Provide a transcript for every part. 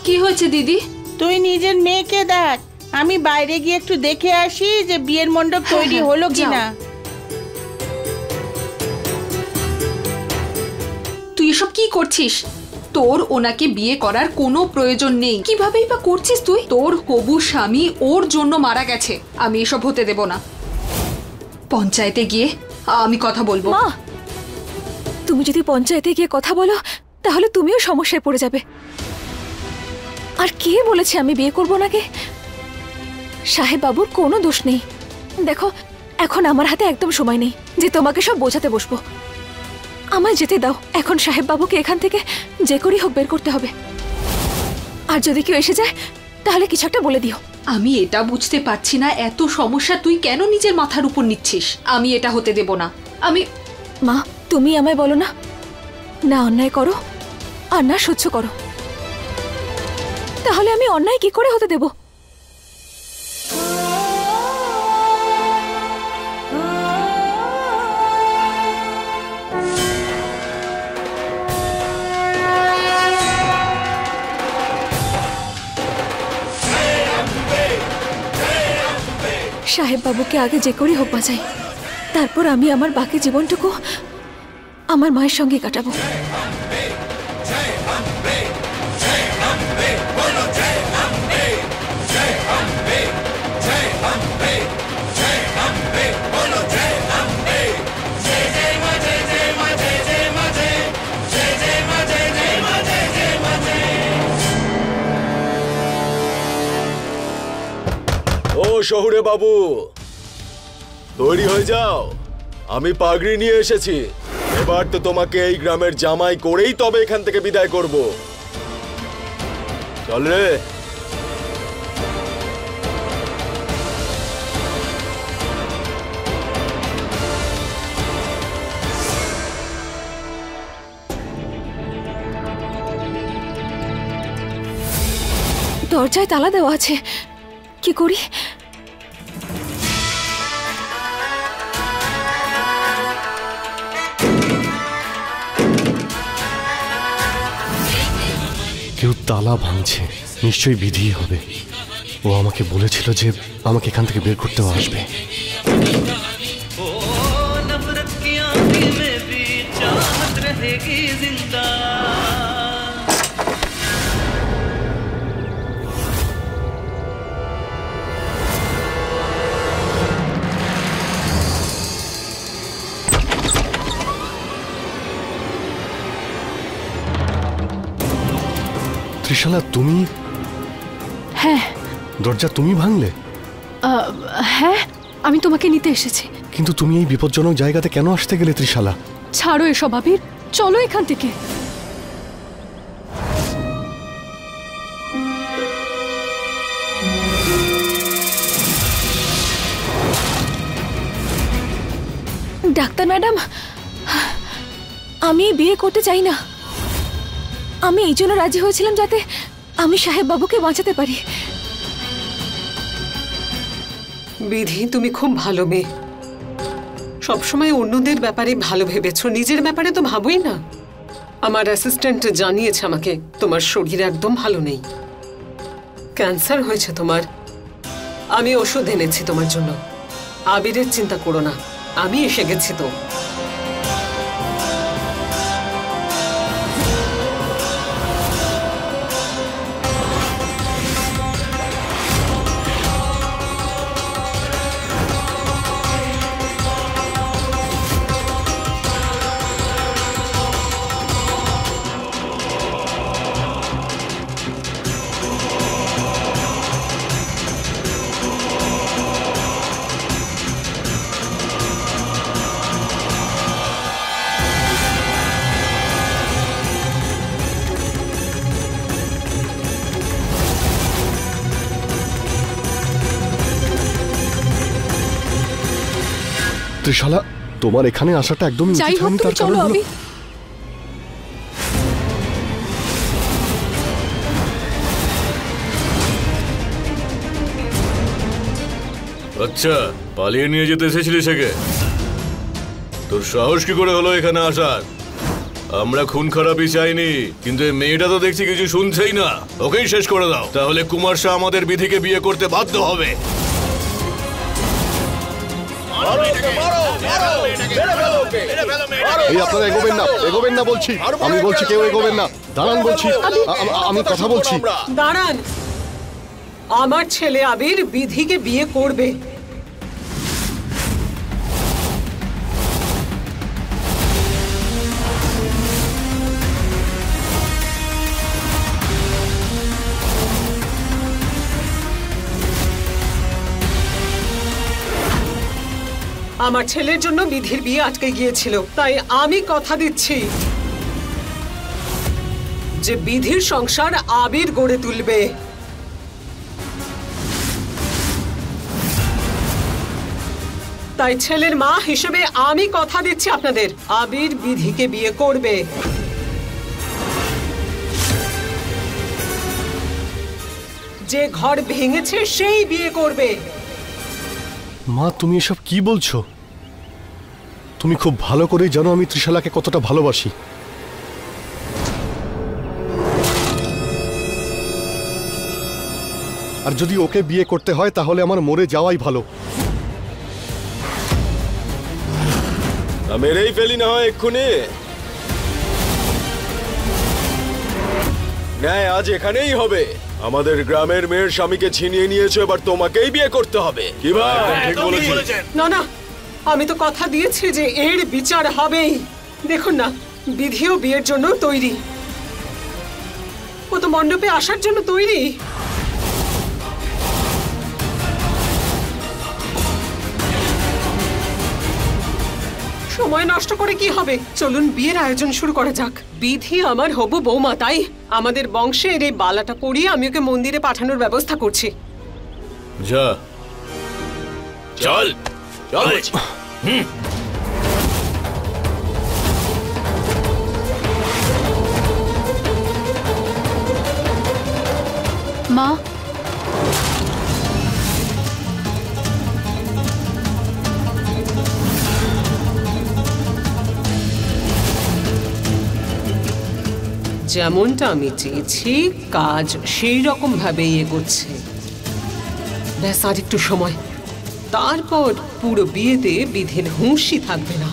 কি হয়েছে দিদি? তুই নিজের মেয়েকে দেখ, আমি বাইরে গিয়ে একটু দেখে আসি যে বিয়ের মণ্ডপ তৈরি হলো কিনা। তুই এসব কি করছিস? তোর ওনাকে বিয়ে করার কোনো প্রয়োজন নেই। কিভাবেই বা করছিস তুই? তোর হবু স্বামী ওর জন্য মারা গেছে। আমি এসব হতে দেব না। পঞ্চায়েতে গিয়ে আমি কথা বলবো। মা, তুমি যদি পঞ্চায়েতে গিয়ে কথা বলো তাহলে তুমিও সমস্যায় পড়ে যাবে। আর কে বলেছে আমি বিয়ে করব নাকি? সাহেব বাবুর কোনো দোষ নেই। দেখো, এখন আমার হাতে একদম সময় নেই যে তোমাকে সব বোঝাতে বসবো। আমায় যেতে দাও। এখন সাহেব বাবুকে এখান থেকে যে করেই হোক বের করতে হবে। আর যদি কেউ এসে যায় তাহলে কিছু একটা বলে দিও। আমি এটা বুঝতে পারছি না, এত সমস্যা তুই কেন নিজের মাথার উপর নিচ্ছিস? আমি এটা হতে দেব না। মা, তুমি আমায় বলো না, না অন্যায় করো আর না সহ্য করো। তাহলে আমি অন্যায় কি করে হতে দেব? সাহেব বাবুকে আগে যে করেই হোক বাঁচাই, তারপর আমি আমার বাকি জীবনটুকু আমার মায়ের সঙ্গে কাটাবো। ও শহুরে বাবু, তৈরি হয়ে যাও, আমি পাগড়ি নিয়ে এসেছি। এবার তো তোমাকে এই গ্রামের জামাই করেই তবে এখান থেকে বিদায় করব। চল রে। দরজায় তালা দেওয়া আছে, কি করি? কেউ তালা ভাঙছে, নিশ্চয়ই বিধি হবে। ও আমাকে বলেছিল যে আমাকে এখান থেকে বের করতেও আসবে। ত্রিশালা, তুমি? হ্যাঁ। দরজা তুমি ভাঙলে? হ্যাঁ, আমি তোমাকে নিতে এসেছি। কিন্তু তুমি এই বিপজ্জনক জায়গাতে কেন আসতে গেলে ত্রিশালা? ছাড়ো এসব আবির, চলো এখান থেকে। ডাক্তার ম্যাডাম, আমি বিয়ে করতে চাই না। আমি এই জন্য রাজি হয়েছিলাম যাতে আমি সাহেব বাবুকে বাঁচাতে পারি। বিধি, তুমি খুব ভালো মেয়ে। সবসময় অন্যদের ব্যাপারে ভালো ভেবেছো, নিজের ব্যাপারে তো ভাবোই না। আমার অ্যাসিস্ট্যান্ট জানিয়েছে আমাকে তোমার শরীর একদম ভালো নেই, ক্যান্সার হয়েছে তোমার। আমি ওষুধ এনেছি তোমার জন্য। আবিরের চিন্তা করো না, আমি এসে গেছি তো। ত্রিশালা, তোমার এখানে আসাটা একদমই উচিত হয়নি। তার কারণ হলো আচ্ছা, পালিয়ে নিয়ে যেতে এসেছিলিস একে? তোর সাহস কি করে হলো এখানে আসার? আমরা খুন খারাপই চাইনি, কিন্তু এই মেয়েটা তো দেখছি কিছু শুনছেই না। ওকেই শেষ করে দাও, তাহলে কুমার শাহ আমাদের বিধিকে বিয়ে করতে বাধ্য হবে। এই আপনারা এগোবেন না বলছি। আমি বলছি কেউ এগোবেন না, দাঁড়ান বলছি। আমি কথা বলছি। দাঁড়ান, আমার ছেলে আবির বিধিকে বিয়ে করবে। আমার ছেলের জন্য বিধির বিয়ে আটকে গিয়েছিল, তাই আমি কথা দিচ্ছি যে বিধির সংসার আবির গড়ে তুলবে। তাই ছেলের মা হিসেবে আমি কথা দিচ্ছি আপনাদের, আবির বিধিকে বিয়ে করবে। যে ঘর ভেঙেছে সেই বিয়ে করবে। মা, তুমি এসব কি বলছো? তুমি খুব ভালো করেই জানো আমি ত্রিশালাকে কতটা ভালোবাসি। আর যদি ওকে বিয়ে করতে হয় তাহলে আমার মরে যাওয়াই ভালো। মেরেই ফেলি না হয় এক্ষুনি। ন্যায় আজ এখানেই হবে। আমাদের গ্রামের মেয়ের স্বামীকে ছিনিয়ে নিয়েছো, এবার তোমাকেই বিয়ে করতে হবে। কি ভাই? ঠিক বলেছেন। না না, আমি তো কথা দিয়েছি যে এর বিচার হবেই। দেখুন না, বিধিও বিয়ের জন্য তৈরি। ও তো মণ্ডপে আসার জন্য তৈরি। সময় নষ্ট করে কি হবে? চলুন বিয়ের আয়োজন শুরু করা যাক। বিধি আমার হবু বৌমা, তাই আমাদের বংশের এই বালাটা পরিয়ে আমি ওকে মন্দিরে পাঠানোর ব্যবস্থা করছি। যা, চল চল। মা, যেমনটা আমি চেয়েছি কাজ সেই রকম ভাবেই এগোচ্ছে। ব্যাস আর একটু সময়, তারপর পুরো বিয়েতে বিধির হুঁশই থাকবে না।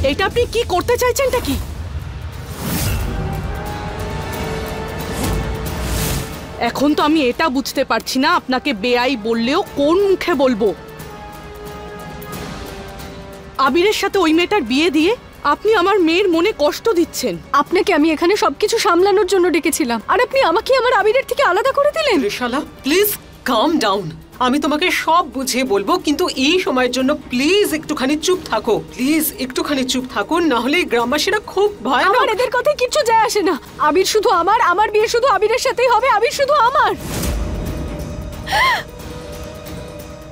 এটা আপনি কি করতে চাইছেনটা কি? এখন তো আমি এটা বুঝতে পারছি না আপনাকে বেআই বললেও কোন মুখে বলবো। আবিরের সাথে ওই মেয়েটার বিয়ে দিয়ে আপনি আমার মেয়ের মনে কষ্ট দিচ্ছেন। আপনাকে আমি এখানে সবকিছু সামলানোর জন্য ডেকেছিলাম, আর আপনি আমাকে আমার আবিরের থেকে আলাদা করে দিলেন। ত্রিশালা, প্লিজ কাম ডাউন। আমি তোমাকে সব বুঝিয়ে বলবো, কিন্তু এই সময়ের জন্য প্লিজ একটুখানি চুপ থাকো। প্লিজ একটুখানি চুপ থাকো, না হলে গ্রামবাসীরা খুব ভয়। আমার এদের কথায় কিচ্ছু যায় আসে না। আবির শুধু আমার বিয়ে শুধু আবিরের সাথেই হবে। আবির শুধু আমার।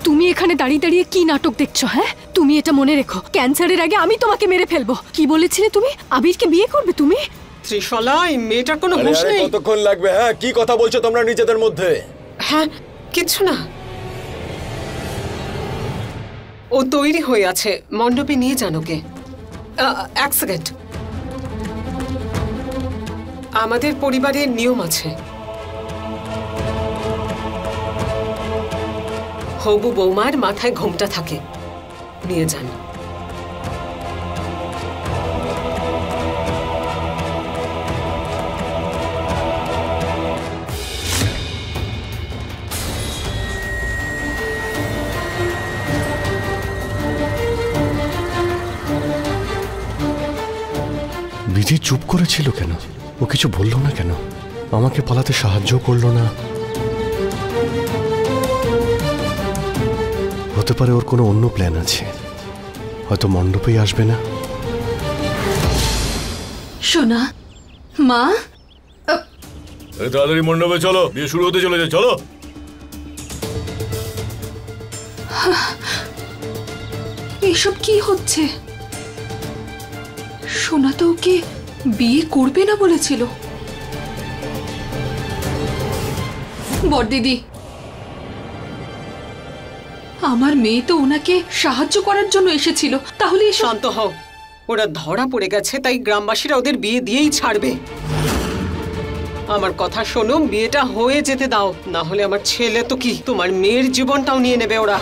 তুমি এখানে দাঁড়িয়ে দাঁড়িয়ে কি নাটক দেখছো? হ্যাঁ, তুমি এটা মনে রেখো, ক্যান্সারের আগে আমি তোমাকে মেরে ফেলবো। কি বলেছিলে তুমি? আবিরকে বিয়ে করবে তুমি? ত্রিশালা, এই মেয়েটার কোনো হুঁশ নেই। কতক্ষণ লাগবে? হ্যাঁ, কি কথা বলছো তোমরা নিজেদের মধ্যে? হ্যাঁ, কিচ্ছু না। ও তৈরি হয়ে আছে, মণ্ডপে নিয়ে যান ওকে। এক সেকেন্ড, আমাদের পরিবারের নিয়ম আছে, হবু বৌমার মাথায় ঘোমটা থাকে। নিয়ে যান। বিধি চুপ করেছিল কেন? ও কিছু বলল না কেন? আমাকে পালাতে সাহায্য করলো না। হতে পারে ওর কোনো অন্য প্ল্যান আছে, হয়তো মণ্ডপেই আসবে না। সোনা, মা, তাড়াতাড়ি মণ্ডপে চলো, বিয়ে শুরু হতে চলেছে, চলো। এসব কি হচ্ছে? সোনা তো ওকে বিয়ে করবে না বলেছিল। বড়দিদি, আমার মেয়ে তো ওনাকে সাহায্য করার জন্য এসেছিল, তাহলে এসব শান্ত হও। ওরা ধরা পড়ে গেছে, তাই গ্রামবাসীরা ওদের বিয়ে দিয়েই ছাড়বে। আমার কথা শোনো, বিয়েটা হয়ে যেতে দাও, না হলে আমার ছেলে তো কি, তোমার মেয়ের জীবনটাও নিয়ে নেবে ওরা।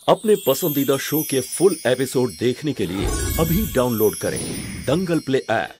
अपने पसंदीदा शो के फुल एपिसोड देखने के लिए अभी डाउनलोड करें दंगल प्ले ऐप।